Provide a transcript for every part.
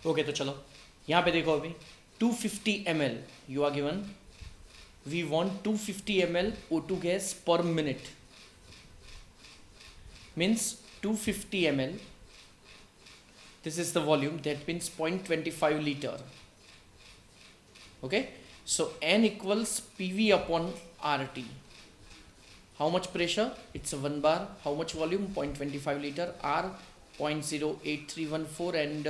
Okay तो चलो यहाँ पे देखो अभी 250 ml you are given, we want 250 ml O2 gas per minute, means 250 ml, this is the volume, that means 0.25 liter. Okay, so N equals PV upon RT. How much pressure? It's a 1 bar. How much volume? 0.25 liter. R 0.08314 and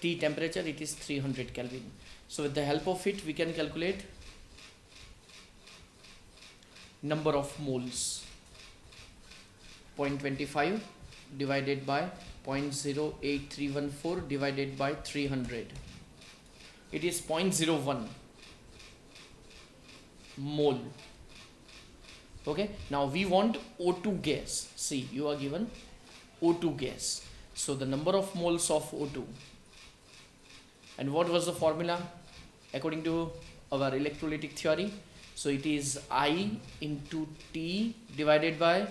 T temperature, it is 300 Kelvin. So with the help of it we can calculate number of moles. 0.25 divided by 0.08314 divided by 300, it is 0.01 mole. Okay, now we want O2 gas. See, you are given O2 gas, so the number of moles of O2, and what was the formula according to our electrolytic theory? So it is I into T divided by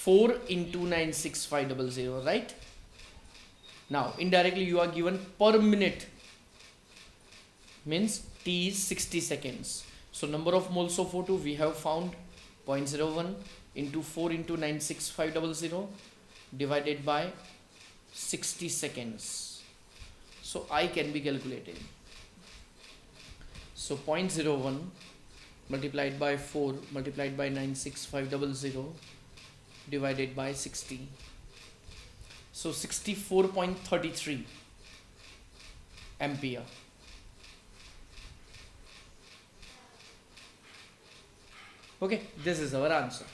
4 into 96500, right? Now indirectly you are given per minute, means T is 60 seconds. So number of moles of O2 we have found 0.01 into 4 into 96500 divided by 60 seconds. So I can be calculated. So 0.01 multiplied by 4 multiplied by 96500 divided by 60. So 64.33 ampere. Okay, this is our answer.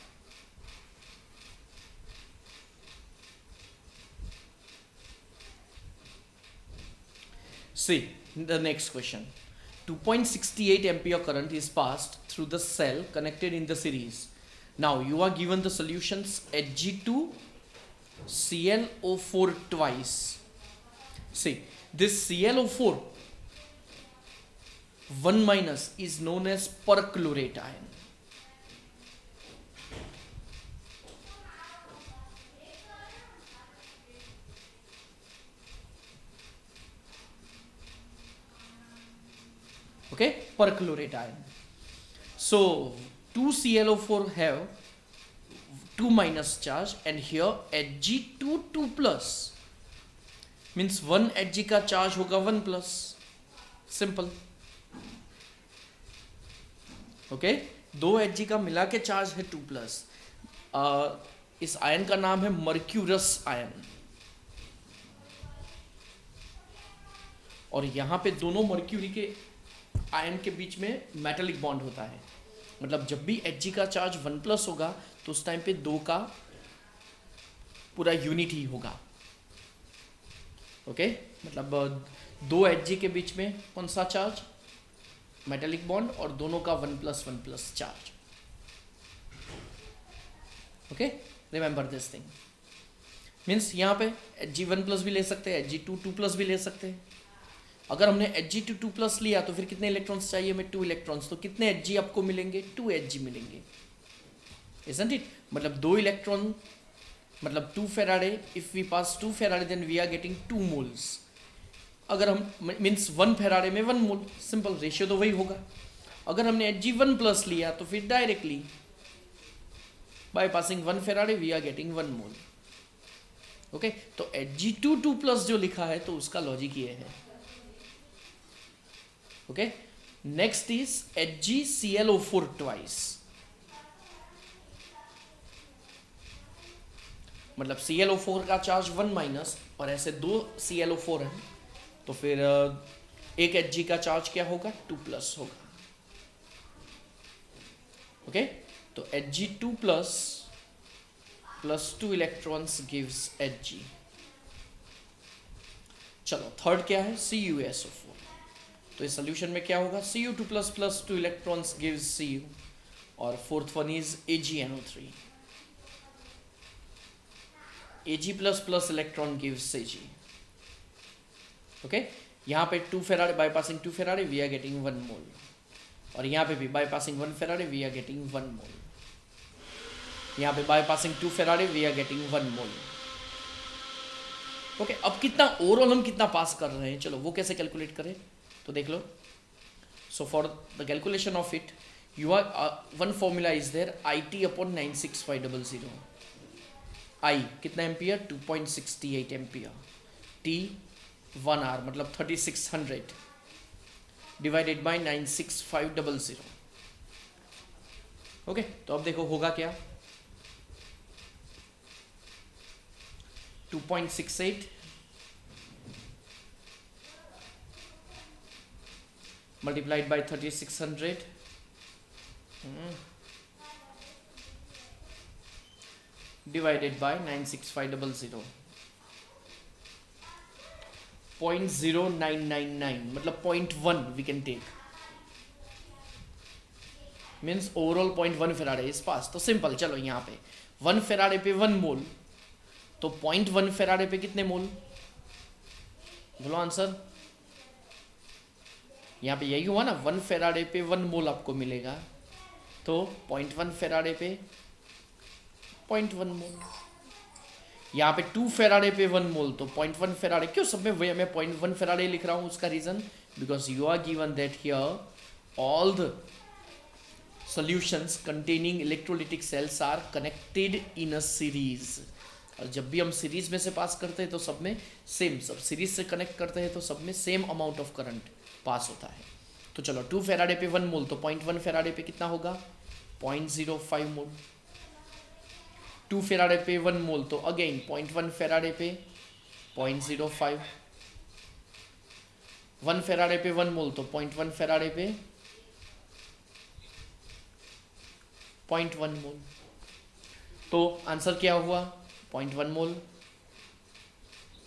See the next question. 2.68 ampere current is passed through the cell connected in the series. Now you are given the solutions Hg2 ClO4 twice. See, this ClO4 1 minus is known as perchlorate ion. Okay, perchlorate ion. So 2 ClO4 have 2 minus charge, and here Hg2 2 plus, means 1 Hg का charge होगा 1 plus, simple. Okay, 2 Hg का मिला के charge है 2 plus. इस ion का नाम है मर्क्यूरस आयन, और यहाँ पे दोनों मर्क्यूरी के आयन के बीच में मेटालिक बॉन्ड होता है. मतलब जब भी Hg का चार्ज 1 प्लस होगा तो उस टाइम पे 2 का पूरा यूनिट ही होगा. ओके, मतलब 2 Hg के बीच में कौन सा चार्ज? मेटालिक बॉन्ड, और दोनों का 1 plus charge. Okay, remember this thing. Means यहाँ पे Hg 1 प्लस भी ले सकते हैं, Hg2 2 प्लस भी ले सकते हैं. अगर हमने Hg2 2 प्लस लिया तो फिर कितने इलेक्ट्रॉन्स चाहिए हमें? 2 इलेक्ट्रॉन्स. तो कितने Hg आपको मिलेंगे? 2 Hg मिलेंगे, isn't it? मतलब 2 इलेक्ट्रॉन, मतलब 2 faraday. If we pass 2 faraday then we are getting 2 moles. अगर हम मीन्स 1 फेराडे में 1 मोल, सिंपल रेशियो तो वही होगा. अगर हमने Hg 1 प्लस लिया तो फिर directly by passing 1 faraday we are getting 1 mole. Okay, तो Hg2 2 प्लस जो लिखा है तो उसका लॉजिक ये है. Okay, next is HgClO4 twice. मतलब ClO4 का चार्ज 1 माइनस, और ऐसे 2 ClO4 हैं, तो फिर एक Hg का चार्ज क्या होगा? 2 प्लस होगा. ओके, तो Hg2 plus 2 electrons gives Hg. चलो थर्ड क्या है? CuSO4. तो इस सोल्यूशन में क्या होगा? Cu2 plus 2 electrons gives Cu, और fourth one is AgNO3. Ag plus electron gives Ag. Okay, यहाँ पे 2 faraday by passing 2 faraday we are getting 1 mole, और यहाँ पे भी by passing 1 faraday we are getting 1 mole. यहाँ पे by passing 2 faraday we are getting 1 mole. Okay, अब कितना ओवरऑल हम कितना पास कर रहे हैं, चलो वो कैसे कैलकुलेट करें तो देख लो. So for the calculation of it you are one formula is there IT upon 96500. I कितना एम्पियर 2.68 एम्पियर. टी 1 आवर मतलब 3600 डिवाइडेड बाय 96500. ओके, तो अब देखो होगा क्या. 2.68 multiplied by 3600 divided by 96500. 0.0999 मतलब 0.1 we can take means overall 0.1 Faraday इस पास. तो सिंपल, चलो यहाँ पे 1 फेराडे पे 1 मोल, तो 0.1 फेराडे पे कितने मोल, बोलो आंसर. यहाँ पे यही हुआ ना, 1 फेराडे पे 1 मोल आपको मिलेगा, तो 0.1 फेराडे पे 0.1 मोल. यहाँ पे 2 फेराडे पे 1 मोल, तो 0.1 फेराडे. क्यों सब में वही मैं 0.1 फेराडे लिख रहा हूँ, उसका reason because you are given that here all the solutions containing electrolytic cells are connected in a series. और जब भी हम सीरीज में से पास करते हैं तो सब में सेम, सब सीरीज से कनेक्ट करते हैं तो सब में same amount of current pass होता है. तो चलो 2 फेराडे पे 1 मोल, तो 0.1 फेराडे पे कितना होगा 0.05 मोल. 2 फेराडे पे 1 मोल, तो अगेन 0.1 फेराडे पे 0.05. 1 फेराडे पे 1 मोल, तो 0.1 फेराडे पे 0.1 मोल. तो आंसर क्या हुआ 0.1 mole,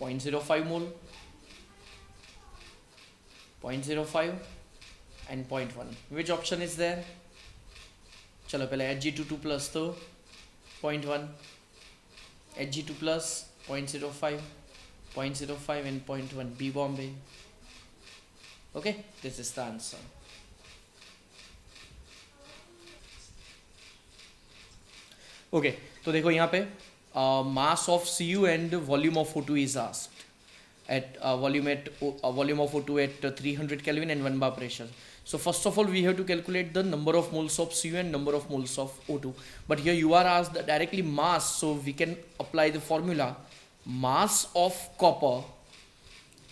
0.05 mole, 0.05 and 0.1. Which option is there. चलो पहले Hg22 प्लस तो 0.1, Hg2 plus 0.05, 0.05 and 0.1 be Bombay. Okay, this is the answer. Okay, तो देखो यहाँ पे mass of Cu and volume of O2 is asked at volume of O2 at 300 Kelvin and 1 bar pressure. So first of all we have to calculate the number of moles of Cu and number of moles of O2. But here you are asked directly mass, so we can apply the formula mass of copper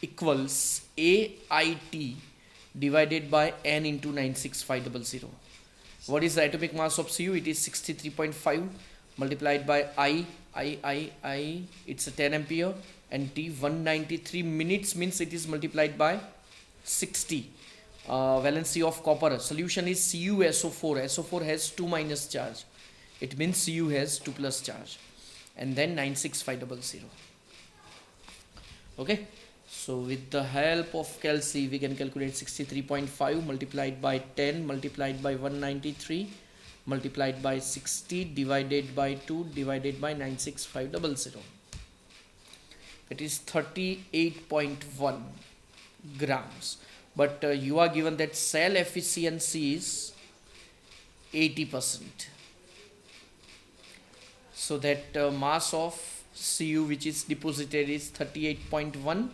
equals AIT divided by N into 96500. What is the atomic mass of Cu? It is 63.5 multiplied by I, it's a 10 ampere, and T 193 minutes means it is multiplied by 60. Valency of copper solution is CuSO4. SO4 has 2 minus charge. It means Cu has 2 plus charge. And then 96500. Okay. So with the help of calci we can calculate 63.5 multiplied by 10 multiplied by 193 multiplied by 60 divided by 2 divided by 96500. It is 38.1 grams. But you are given that cell efficiency is 80%. So that mass of Cu which is deposited is 38.1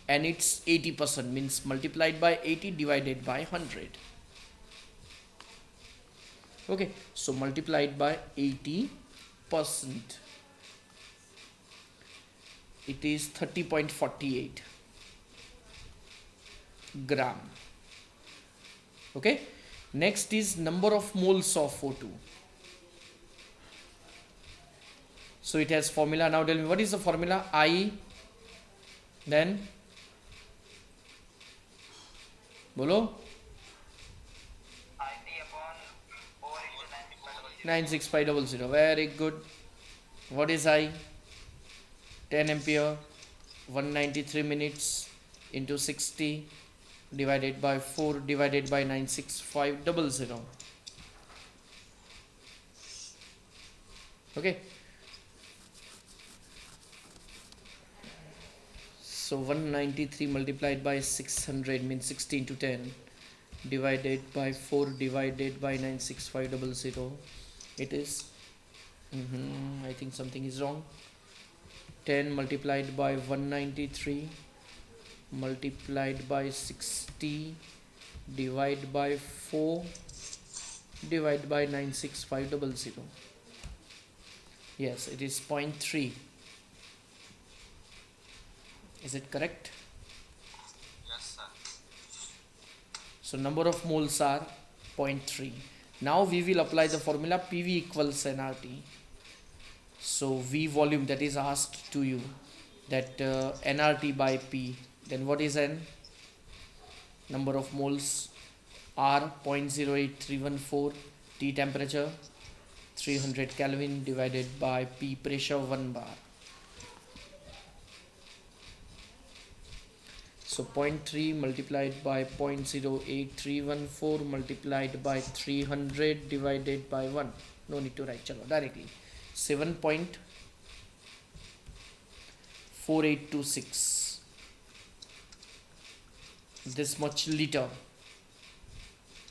and it's 80% means multiplied by 80 divided by 100. Okay, so multiplied by 80%, it is 30.48 gram. Okay, next is number of moles of O2. So it has formula. Now tell me what is the formula. I, then बोलो 96500. Very good. What is I? 10 ampere, 193 minutes into 60 divided by 4 divided by 96500. Okay. So 193 multiplied by 600 means 60 into 10 divided by 4 divided by 96500. It is I think something is wrong. 10 multiplied by 193 multiplied by 60 divide by 4 divide by 96500. Yes, it is 0.3. Is it correct? Yes, sir. So number of moles are 0.3. Now we will apply the formula PV equals nRT. So V volume, that is asked to you, that nRT by P, then what is N? Number of moles, R 0.08314, T temperature 300 Kelvin divided by P pressure 1 bar. So 0.3 multiplied by 0.08314 multiplied by 300 divided by 1. No need to write, chalo, directly. 7.4826. This much liter.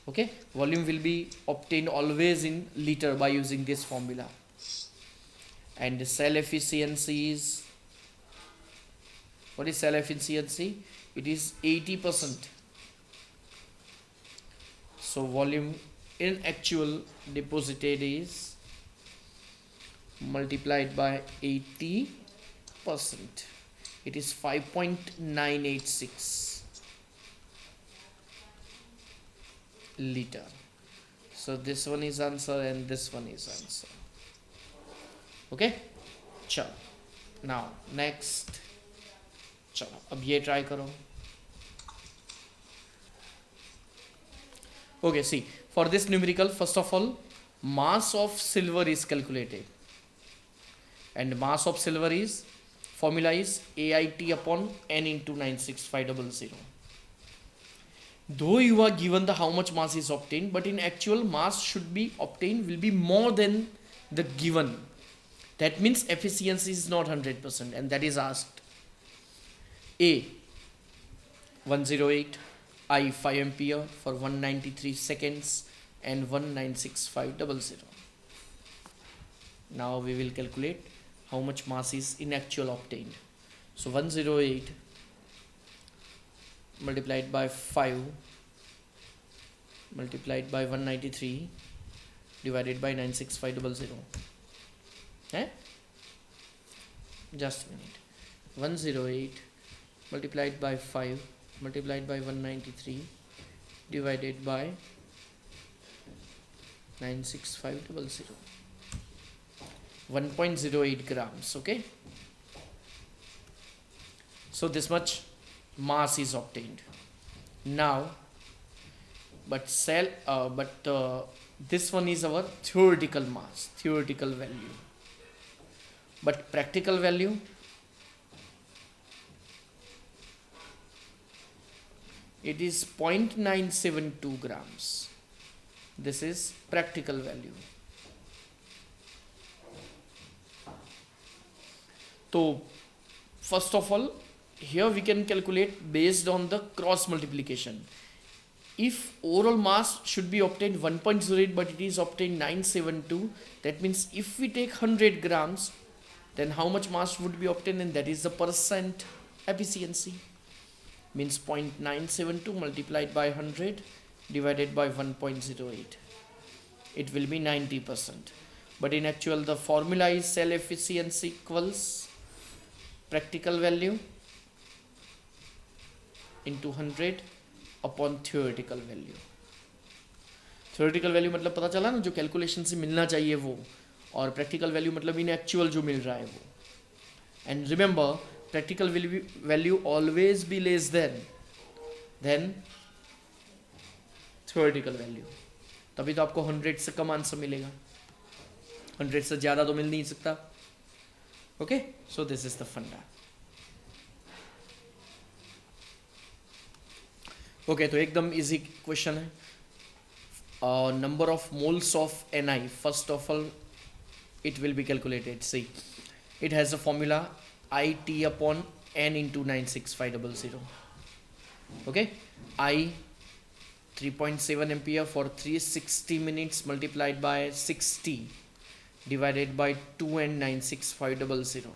Okay, volume will be obtained always in liter by using this formula. And the cell efficiency is, what is cell efficiency? It is 80%. So volume in actual deposited is multiplied by 80%. It is 5.986 liter. So this one is answer and this one is answer. Okay, चलो. Now next, चलो अब ये try करो. Okay, see, for this numerical, first of all, mass of silver is calculated, and mass of silver is, formula is AIT upon N into 96500. Though you are given the how much mass is obtained, but in actual mass should be obtained will be more than the given. That means efficiency is not 100%, and that is asked. A 108, I 5 ampere for 193 seconds and 196500. Now we will calculate how much mass is in actual obtained. So 108 multiplied by 5 multiplied by 193 divided by 96500. Just a minute. 108 multiplied by 5 multiplied by 193 divided by 96500. 1.08 grams. Okay, so this much mass is obtained now, but this one is our theoretical mass, theoretical value, but practical value, it is 0.972 grams. This is practical value. So first of all, here we can calculate based on the cross multiplication. If overall mass should be obtained 1.08 but it is obtained 972, that means if we take 100 grams, then how much mass would be obtained, and that is the percent efficiency. Means 0.972 multiplied by 100 divided by 1.08. It will be 90%. But in actual the formula is cell efficiency equals practical value into 100 upon theoretical value. Theoretical value मतलब पता चला ना, जो calculation से मिलना चाहिए वो, और प्रैक्टिकल वैल्यू मतलब इन एक्चुअल जो मिल रहा है वो. And remember, practical value always be less than theoretical value. तभी तो आपको 100 से कम आंसर मिलेगा, 100 से ज़्यादा तो मिल नहीं सकता. Okay, so this is the फंडा. ओके, तो एकदम इजी क्वेश्चन है. Number of moles of Ni, first of all it will be calculated. See, it has a formula IT upon N into 96500. Okay, I 3.7 ampere for 360 minutes multiplied by 60 divided by 2 and 96500.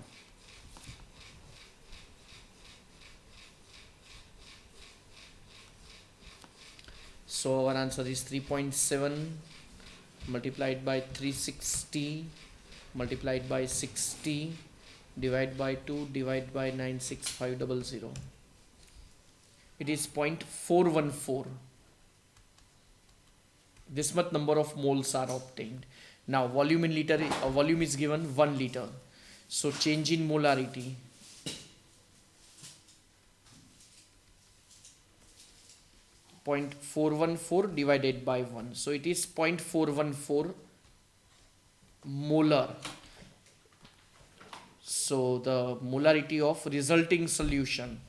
So our answer is 3.7 multiplied by 360 multiplied by 60 divided by 2 divided by 96500. It is 0.414. This much number of moles are obtained. Now volume in liter, volume is given 1 liter. So change in molarity. Point 414 divided by 1. So it is 0.414 molar. So the molarity of resulting solution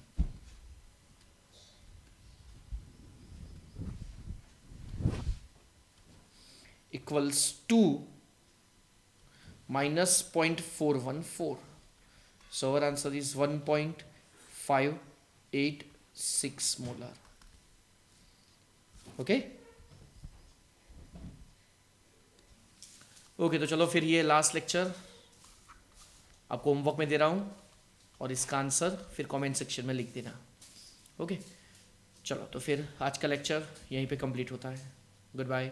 equals 2 minus 0.414. So our answer is 1.586 molar. Okay okay, तो चलो फिर ये last lecture आपको homework में दे रहा हूँ और इसका आंसर फिर कमेंट सेक्शन में लिख देना. ओके चलो, तो फिर आज का लेक्चर यहीं पे कंप्लीट होता है. Good bye.